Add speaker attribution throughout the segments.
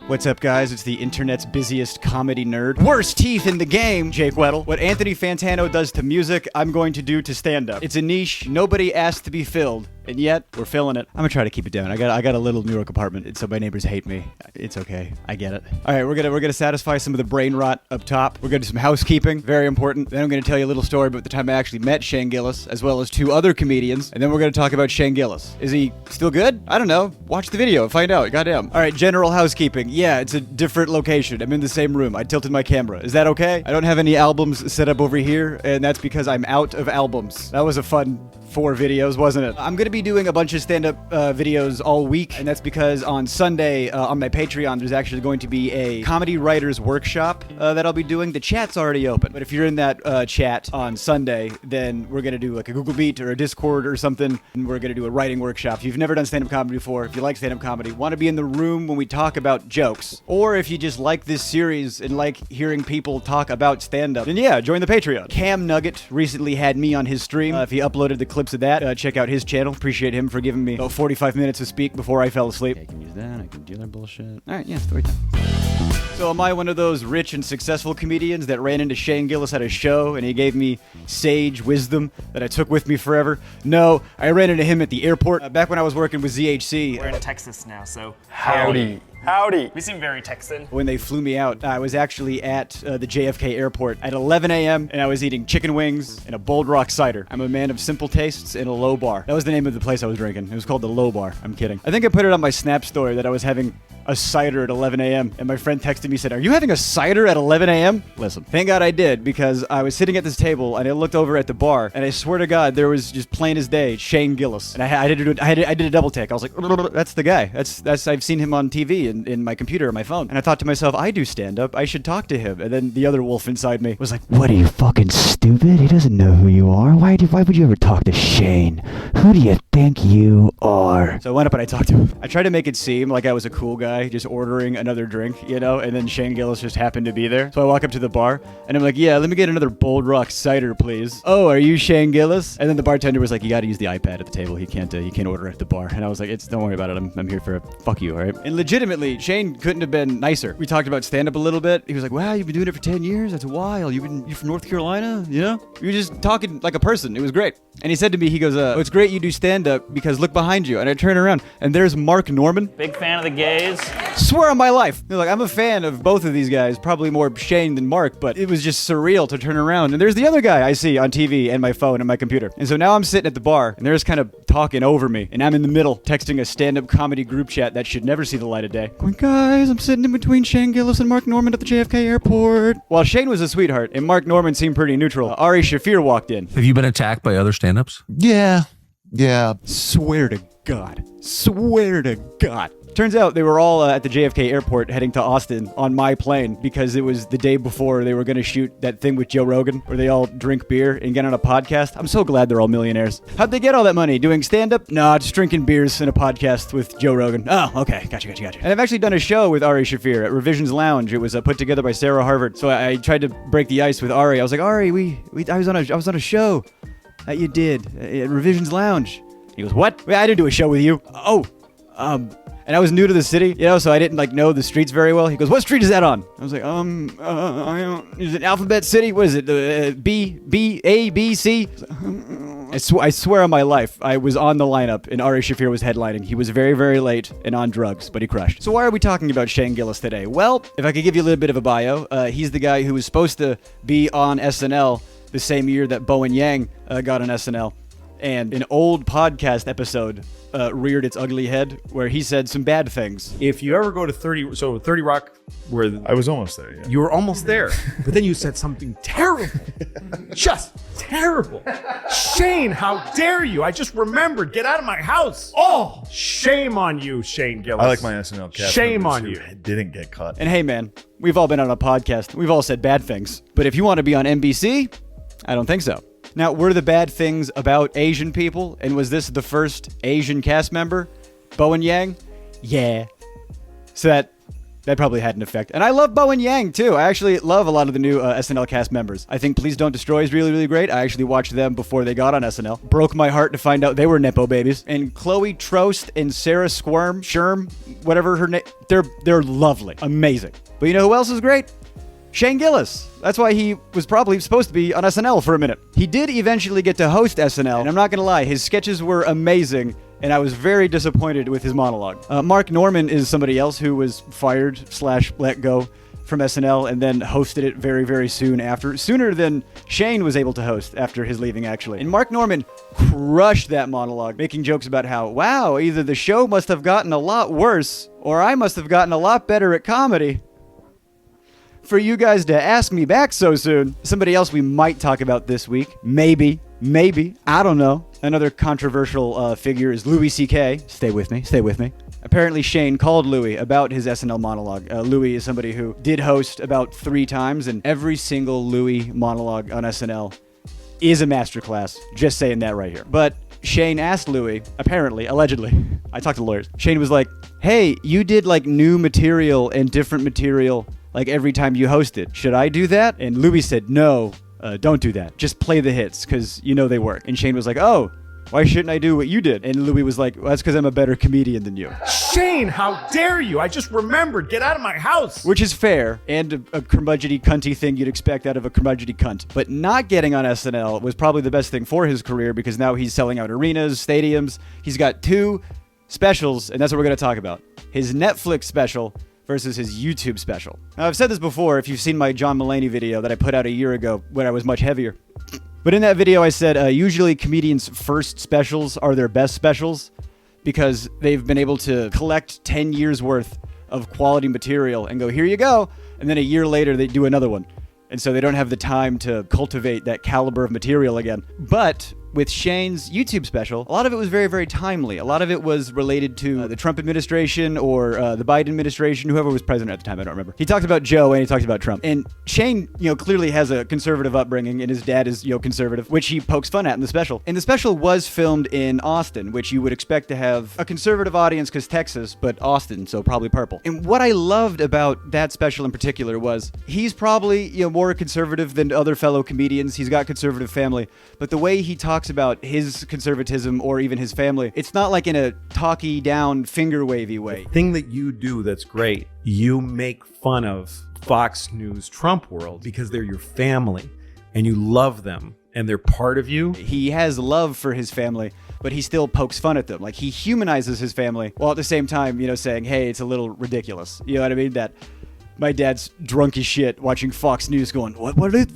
Speaker 1: What's up, guys? It's the internet's busiest comedy nerd. Worst teeth in the game, Jake Weddle. What Anthony Fantano does to music, I'm going to do to stand-up. It's a niche nobody asked to be filled, and yet we're filling it. I'm gonna try to keep it down. I got a little New York apartment, and so my neighbors hate me. It's okay. I get it. All right, we're gonna satisfy some of the brain rot up top. We're gonna do some housekeeping, very important. Then I'm gonna tell you a little story about the time I actually met Shane Gillis, as well as 2 other comedians, and then we're gonna talk about Shane Gillis. Is he still good? I don't know. Watch the video, find out. Goddamn. All right, general housekeeping. Yeah, it's a different location. I'm in the same room. I tilted my camera. Is that okay? I don't have any albums set up over here, and that's because I'm out of albums. That was a fun 4 videos, wasn't it? I'm gonna be doing a bunch of stand-up videos all week, and that's because on Sunday on my Patreon there's actually going to be a comedy writers workshop that I'll be doing. The chat's already open, but if you're in that chat on Sunday, then we're gonna do like a Google Meet or a Discord or something, and we're gonna do a writing workshop. If you've never done stand-up comedy before, if you like stand-up comedy, want to be in the room when we talk about jokes, or if you just like this series and like hearing people talk about stand-up, then yeah, join the Patreon. Cam Nugget recently had me on his stream. If he uploaded the clips of that, check out his channel. Appreciate him for giving me about 45 minutes to speak before I fell asleep. I can use that. I can do that bullshit. All right, yeah, story time. So am I one of those rich and successful comedians that ran into Shane Gillis at a show and he gave me sage wisdom that I took with me forever? No, I ran into him at the airport back when I was working with ZHC.
Speaker 2: We're in Texas now, so
Speaker 3: Howdy. Howdy.
Speaker 2: We seem very Texan.
Speaker 1: When they flew me out, I was actually at the JFK airport at 11 a.m. and I was eating chicken wings and a Bold Rock cider. I'm a man of simple tastes and a low bar. That was the name of the place I was drinking. It was called the Low Bar. I'm kidding. I think I put it on my Snap story that I was having a cider at 11 a.m. and my friend texted me, said, "Are you having a cider at 11 a.m.? Listen, thank God I did, because I was sitting at this table and I looked over at the bar and I swear to God there was just plain as day Shane Gillis, and I did a double take. I was like, that's the guy. That's I've seen him on TV and in my computer or my phone, and I thought to myself, I do stand up. I should talk to him. And then the other wolf inside me was like, "What, are you fucking stupid? He doesn't know who you are. Why would you ever talk to Shane? Who do you think you are?" So I went up and I talked to him. I tried to make it seem like I was a cool guy just ordering another drink, you know, and then Shane Gillis just happened to be there. So I walk up to the bar and I'm like, "Yeah, let me get another Bold Rock cider, please." "Oh, are you Shane Gillis?" And then the bartender was like, "You got to use the iPad at the table. He can't order at the bar." And I was like, "Don't worry about it. I'm here for a fuck you, all right?" And legitimately, Shane couldn't have been nicer. We talked about stand-up a little bit. He was like, "Wow, you've been doing it for 10 years? That's wild. You're from North Carolina, you know?" We were just talking like a person. It was great. And he said to me, he goes, "Oh, it's great you do stand-up because look behind you." And I turn around and there's Mark Norman.
Speaker 2: Big fan of the gays.
Speaker 1: Swear on my life. They're like, I'm a fan of both of these guys, probably more Shane than Mark, but it was just surreal to turn around. And there's the other guy I see on TV and my phone and my computer. And so now I'm sitting at the bar and they're just kind of talking over me. And I'm in the middle texting a stand-up comedy group chat that should never see the light of day. Going, "Guys, I'm sitting in between Shane Gillis and Mark Norman at the JFK airport." While Shane was a sweetheart and Mark Norman seemed pretty neutral, Ari Shaffir walked in.
Speaker 4: Have you been attacked by other stand-ups?
Speaker 3: Yeah.
Speaker 1: Swear to God. Swear to God. Turns out they were all at the JFK airport heading to Austin on my plane because it was the day before they were going to shoot that thing with Joe Rogan where they all drink beer and get on a podcast. I'm so glad they're all millionaires. How'd they get all that money? Doing stand-up? Nah, just drinking beers in a podcast with Joe Rogan. Oh, okay. Gotcha. And I've actually done a show with Ari Shaffir at Revisions Lounge. It was put together by Sarah Harvard. So I tried to break the ice with Ari. I was like, "Ari, I was on a show that you did at Revisions Lounge." He goes, "What? Wait, I didn't do a show with you." And I was new to the city, you know, so I didn't know the streets very well. He goes, "What street is that on?" I was like, I don't, is it Alphabet City? What is it? B, A, B, C? I swear on my life, I was on the lineup and Ari Shaffir was headlining. He was very, very late and on drugs, but he crushed. So why are we talking about Shane Gillis today? Well, if I could give you a little bit of a bio, he's the guy who was supposed to be on SNL the same year that Bowen Yang got on SNL. And an old podcast episode reared its ugly head where he said some bad things.
Speaker 5: If you ever go to 30 Rock, where
Speaker 3: I was almost there, yeah.
Speaker 5: you were almost there, but then you said something terrible. Just terrible. Shane, how dare you? I just remembered. Get out of my house. Oh, shame on you, Shane Gillis.
Speaker 3: I like my SNL cast
Speaker 5: Shame
Speaker 3: members
Speaker 5: on
Speaker 3: who
Speaker 5: you.
Speaker 3: didn't get cut.
Speaker 1: And hey, man, we've all been on a podcast. We've all said bad things. But if you want to be on NBC, I don't think so. Now, were the bad things about Asian people? And was this the first Asian cast member? Bowen Yang? Yeah. So that that probably had an effect. And I love Bowen Yang, too. I actually love a lot of the new SNL cast members. I think Please Don't Destroy is really, really great. I actually watched them before they got on SNL. Broke my heart to find out they were Nepo babies. And Chloe Trost and Sarah Sherm, whatever her name, they're lovely. Amazing. But you know who else is great? Shane Gillis. That's why he was probably supposed to be on SNL for a minute. He did eventually get to host SNL, and I'm not gonna lie, his sketches were amazing, and I was very disappointed with his monologue. Mark Norman is somebody else who was fired / let go from SNL and then hosted it very, very soon after. Sooner than Shane was able to host after his leaving, actually. And Mark Norman crushed that monologue, making jokes about how, wow, either the show must have gotten a lot worse, or I must have gotten a lot better at comedy for you guys to ask me back so soon. Somebody else we might talk about this week, maybe, I don't know. Another controversial figure is Louis C.K. Stay with me. Apparently Shane called Louis about his SNL monologue. Louis is somebody who did host about 3 times, and every single Louis monologue on SNL is a masterclass. Just saying that right here. But Shane asked Louis, apparently, allegedly, I talked to lawyers, Shane was like, hey, you did like new material and different material like every time you hosted. Should I do that? And Louis said, no, don't do that. Just play the hits, because you know they work. And Shane was like, oh, why shouldn't I do what you did? And Louis was like, well, that's because I'm a better comedian than you.
Speaker 5: Shane, how dare you? I just remembered. Get out of my house.
Speaker 1: Which is fair, and a curmudgeony cunty thing you'd expect out of a curmudgeony cunt. But not getting on SNL was probably the best thing for his career, because now he's selling out arenas, stadiums. He's got 2 specials, and that's what we're going to talk about. His Netflix special versus his YouTube special. Now, I've said this before if you've seen my John Mulaney video that I put out a year ago when I was much heavier. But in that video, I said usually comedians' first specials are their best specials because they've been able to collect 10 years worth of quality material and go, here you go. And then a year later, they do another one. And so they don't have the time to cultivate that caliber of material again. But with Shane's YouTube special, a lot of it was very, very timely. A lot of it was related to the Trump administration or the Biden administration, whoever was president at the time, I don't remember. He talked about Joe and he talked about Trump. And Shane, clearly has a conservative upbringing, and his dad is, conservative, which he pokes fun at in the special. And the special was filmed in Austin, which you would expect to have a conservative audience because Texas, but Austin, so probably purple. And what I loved about that special in particular was he's probably, more conservative than other fellow comedians. He's got conservative family, but the way he talks about his conservatism or even his family, it's not like in a talky down finger wavy way.
Speaker 5: The thing that you do that's great, you make fun of Fox News Trump world because they're your family and you love them and they're part of you.
Speaker 1: He has love for his family, but he still pokes fun at them. Like, he humanizes his family while at the same time, saying, hey, it's a little ridiculous. You know what I mean? That my dad's drunk as shit watching Fox News going, what did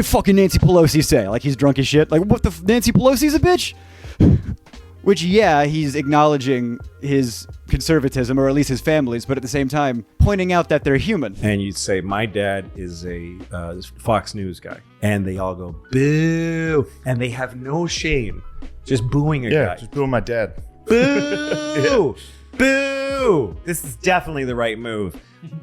Speaker 1: fucking Nancy Pelosi say? Like, he's drunk as shit. Like, what the Nancy Pelosi's a bitch? Which, yeah, he's acknowledging his conservatism, or at least his family's, but at the same time pointing out that they're human.
Speaker 5: And you'd say, my dad is a Fox News guy. And they all go, boo. And they have no shame. Just booing a guy.
Speaker 3: Yeah, just booing my dad.
Speaker 5: Boo! Boo! This is definitely the right move.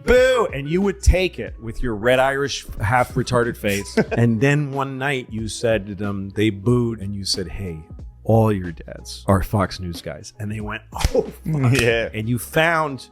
Speaker 5: Boo! And you would take it with your red Irish half retarded face. And then one night you said to them, they booed, and you said, hey, all your dads are Fox News guys. And they went, oh, fuck.
Speaker 3: Yeah.
Speaker 5: And you found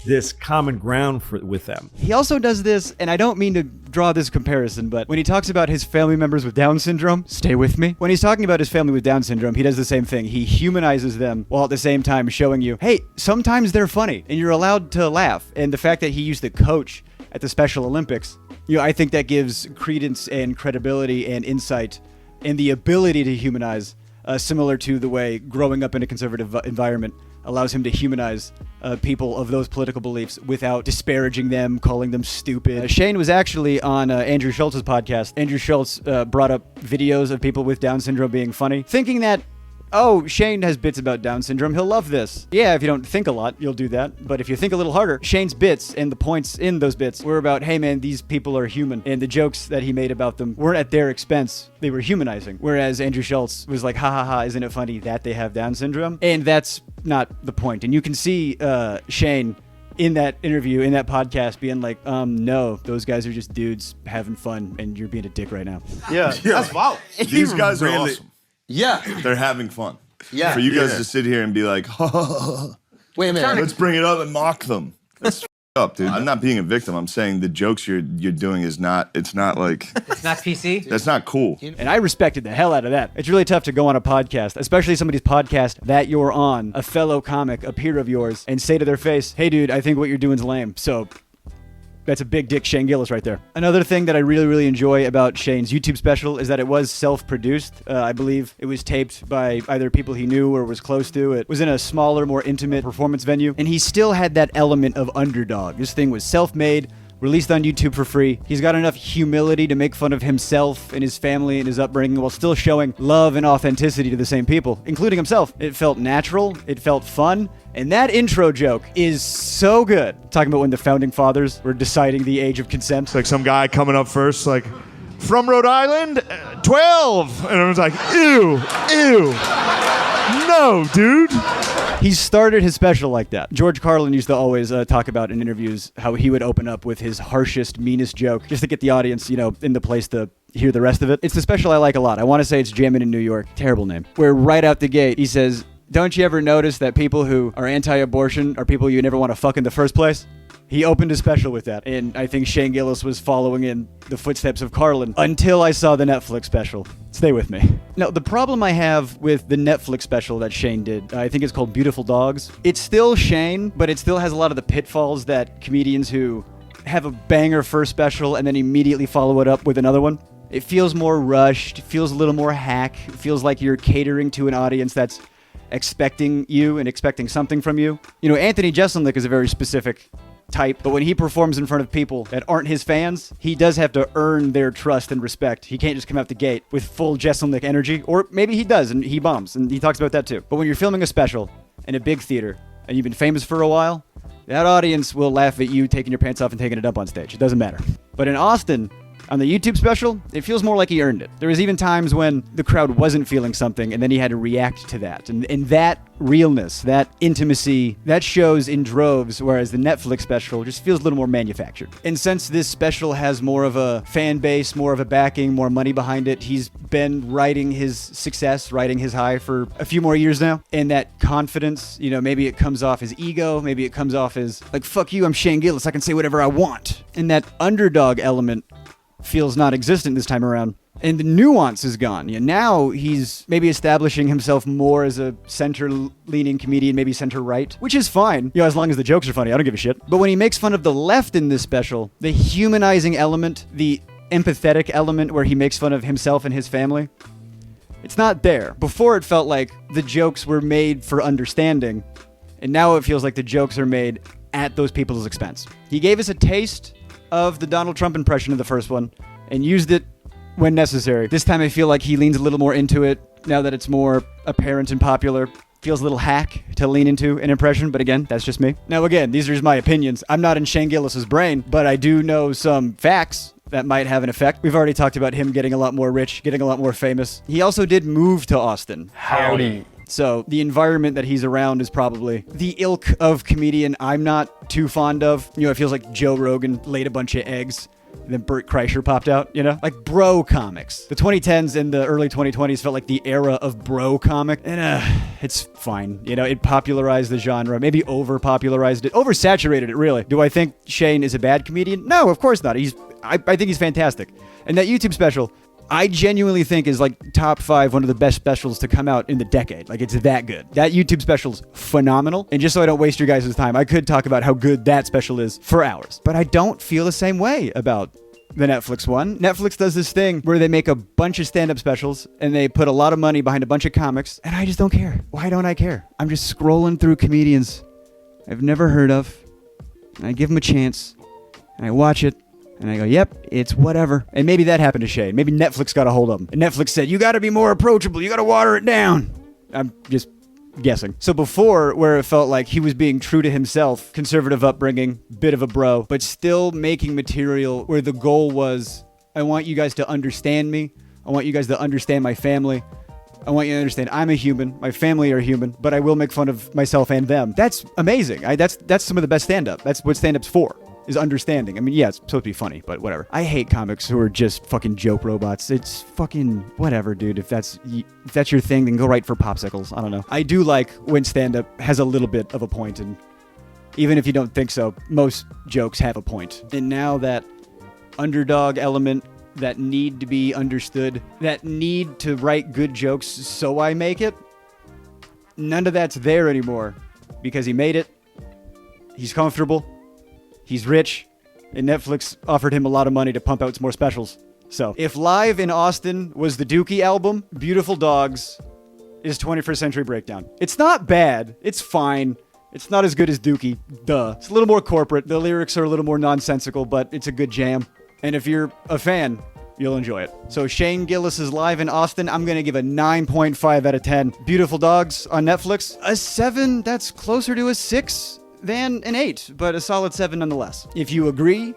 Speaker 5: this common ground with them.
Speaker 1: He also does this, and I don't mean to draw this comparison, but when he talks about his family members with Down syndrome, stay with me. When he's talking about his family with Down syndrome, he does the same thing. He humanizes them while at the same time showing you, hey, sometimes they're funny and you're allowed to laugh. And the fact that he used to coach at the Special Olympics, I think that gives credence and credibility and insight and the ability to humanize, similar to the way growing up in a conservative environment allows him to humanize people of those political beliefs without disparaging them, calling them stupid. Shane was actually on Andrew Schultz's podcast. Andrew Schultz brought up videos of people with Down syndrome being funny, thinking that, oh, Shane has bits about Down syndrome, he'll love this. Yeah, if you don't think a lot, you'll do that. But if you think a little harder, Shane's bits and the points in those bits were about, hey man, these people are human. And the jokes that he made about them weren't at their expense. They were humanizing. Whereas Andrew Schultz was like, ha ha ha, isn't it funny that they have Down syndrome? And that's not the point. And you can see Shane in that interview, in that podcast, being like, no, those guys are just dudes having fun and you're being a dick right now.
Speaker 3: Yeah, that's wow.
Speaker 6: These guys are awesome.
Speaker 7: Yeah.
Speaker 6: They're having fun.
Speaker 7: Yeah.
Speaker 6: For you guys to sit here and be like,
Speaker 7: wait a minute.
Speaker 6: let's bring it up and mock them. That's up, dude. I'm not being a victim. I'm saying the jokes you're doing is not. It's not like.
Speaker 7: It's not PC.
Speaker 6: That's not cool.
Speaker 1: And I respected the hell out of that. It's really tough to go on a podcast, especially somebody's podcast that you're on, a fellow comic, a peer of yours, and say to their face, hey, dude, I think what you're doing is lame. So that's a big dick Shane Gillis right there. Another thing that I really, really enjoy about Shane's YouTube special is that it was self-produced. I believe it was taped by either people he knew or was close to. It was in a smaller, more intimate performance venue. And he still had that element of underdog. This thing was self-made, released on YouTube for free. He's got enough humility to make fun of himself and his family and his upbringing while still showing love and authenticity to the same people, including himself. It felt natural, it felt fun, and that intro joke is so good. Talking about when the founding fathers were deciding the age of consent.
Speaker 8: It's like some guy coming up first, like, from Rhode Island, 12. And everyone's like, ew, ew. No, dude.
Speaker 1: He started his special like that. George Carlin used to always talk about in interviews how he would open up with his harshest, meanest joke just to get the audience, in the place to hear the rest of it. It's the special I like a lot. I want to say it's Jammin' in New York. Terrible name. Where right out the gate, he says, don't you ever notice that people who are anti-abortion are people you never want to fuck in the first place? He opened his special with that, and I think Shane Gillis was following in the footsteps of Carlin until I saw the Netflix special. Stay with me. Now, the problem I have with the Netflix special that Shane did, I think it's called Beautiful Dogs. It's still Shane, but it still has a lot of the pitfalls that comedians who have a banger first special and then immediately follow it up with another one. It feels more rushed, it feels a little more hack, it feels like you're catering to an audience that's expecting you and expecting something from you. Anthony Jeselnik is a very specific type, but when he performs in front of people that aren't his fans, he does have to earn their trust and respect. He can't just come out the gate with full Jeselnik energy, or maybe he does and he bombs, and he talks about that too. But when you're filming a special in a big theater and you've been famous for a while, that audience will laugh at you taking your pants off and taking it up on stage. It doesn't matter. But in Austin, on the YouTube special, it feels more like he earned it. There was even times when the crowd wasn't feeling something and then he had to react to that. And that realness, that intimacy, that shows in droves, whereas the Netflix special just feels a little more manufactured. And since this special has more of a fan base, more of a backing, more money behind it, he's been riding his success, riding his high for a few more years now. And that confidence, maybe it comes off as ego, maybe it comes off as like, fuck you, I'm Shane Gillis, I can say whatever I want. And that underdog element feels not existent this time around. And the nuance is gone. Now he's maybe establishing himself more as a center-leaning comedian, maybe center-right, which is fine, as long as the jokes are funny. I don't give a shit. But when he makes fun of the left in this special, the humanizing element, the empathetic element where he makes fun of himself and his family, it's not there. Before it felt like the jokes were made for understanding, and now it feels like the jokes are made at those people's expense. He gave us a taste of the Donald Trump impression of the first one and used it when necessary. This time I feel like he leans a little more into it now that it's more apparent and popular. Feels a little hack to lean into an impression, but again, that's just me. Now again, these are just my opinions. I'm not in Shane Gillis's brain, but I do know some facts that might have an effect. We've already talked about him getting a lot more rich, getting a lot more famous. He also did move to Austin.
Speaker 2: Howdy.
Speaker 1: So the environment that he's around is probably the ilk of comedian I'm not too fond of. It feels like Joe Rogan laid a bunch of eggs and then Bert Kreischer popped out, like bro comics. The 2010s and the early 2020s felt like the era of bro comic. And it's fine. It popularized the genre, maybe over-popularized it, oversaturated it, really. Do I think Shane is a bad comedian? No, of course not. I think he's fantastic. And that YouTube special, I genuinely think is like top 5, one of the best specials to come out in the decade. Like, it's that good. That YouTube special's phenomenal. And just so I don't waste your guys' time, I could talk about how good that special is for hours. But I don't feel the same way about the Netflix one. Netflix does this thing where they make a bunch of stand-up specials and they put a lot of money behind a bunch of comics, and I just don't care. Why don't I care? I'm just scrolling through comedians I've never heard of, and I give them a chance, and I watch it, and I go, yep, it's whatever. And maybe that happened to Shane. Maybe Netflix got a hold of him. And Netflix said, you got to be more approachable. You got to water it down. I'm just guessing. So before, where it felt like he was being true to himself, conservative upbringing, bit of a bro, but still making material where the goal was, I want you guys to understand me. I want you guys to understand my family. I want you to understand I'm a human. My family are human, but I will make fun of myself and them. That's amazing. That's some of the best stand-up. That's what stand-up's for. Is understanding. I mean, yeah, it's supposed to be funny, but whatever. I hate comics who are just fucking joke robots. It's fucking whatever, dude. If that's your thing, then go write for popsicles. I don't know. I do like when stand-up has a little bit of a point and Even if you don't think so, most jokes have a point. And now that underdog element, that need to be understood, that need to write good jokes so I make it, none of that's there anymore because he made it. He's comfortable. He's rich. And Netflix offered him a lot of money to pump out some more specials. So if Live in Austin was the Dookie album, Beautiful Dogs is 21st Century Breakdown. It's not bad. It's fine. It's not as good as Dookie. Duh. It's a little more corporate. The lyrics are a little more nonsensical, but it's a good jam. And if you're a fan, you'll enjoy it. So Shane Gillis' Live in Austin, I'm going to give a 9.5 out of 10. Beautiful Dogs on Netflix, a 7. That's closer to a 6 than an 8, but a solid 7 nonetheless. If you agree,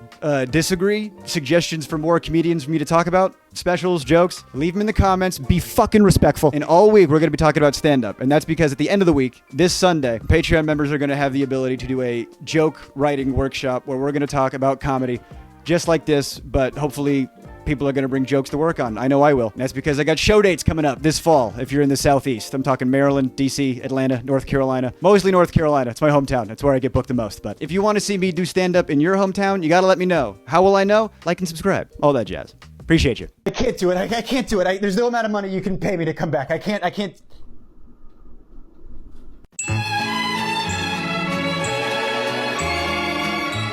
Speaker 1: disagree, suggestions for more comedians for me to talk about, specials, jokes, leave them in the comments. Be fucking respectful. And all week, we're going to be talking about stand-up. And that's because at the end of the week, this Sunday, Patreon members are going to have the ability to do a joke writing workshop where we're going to talk about comedy just like this, but hopefully people are going to bring jokes to work on. I know I will. And that's because I got show dates coming up this fall if you're in the Southeast. I'm talking Maryland, D.C., Atlanta, North Carolina. Mostly North Carolina. It's my hometown. That's where I get booked the most. But if you want to see me do stand-up in your hometown, you got to let me know. How will I know? Like and subscribe. All that jazz. Appreciate you.
Speaker 7: I can't do it. I can't do it. There's no amount of money you can pay me to come back. I can't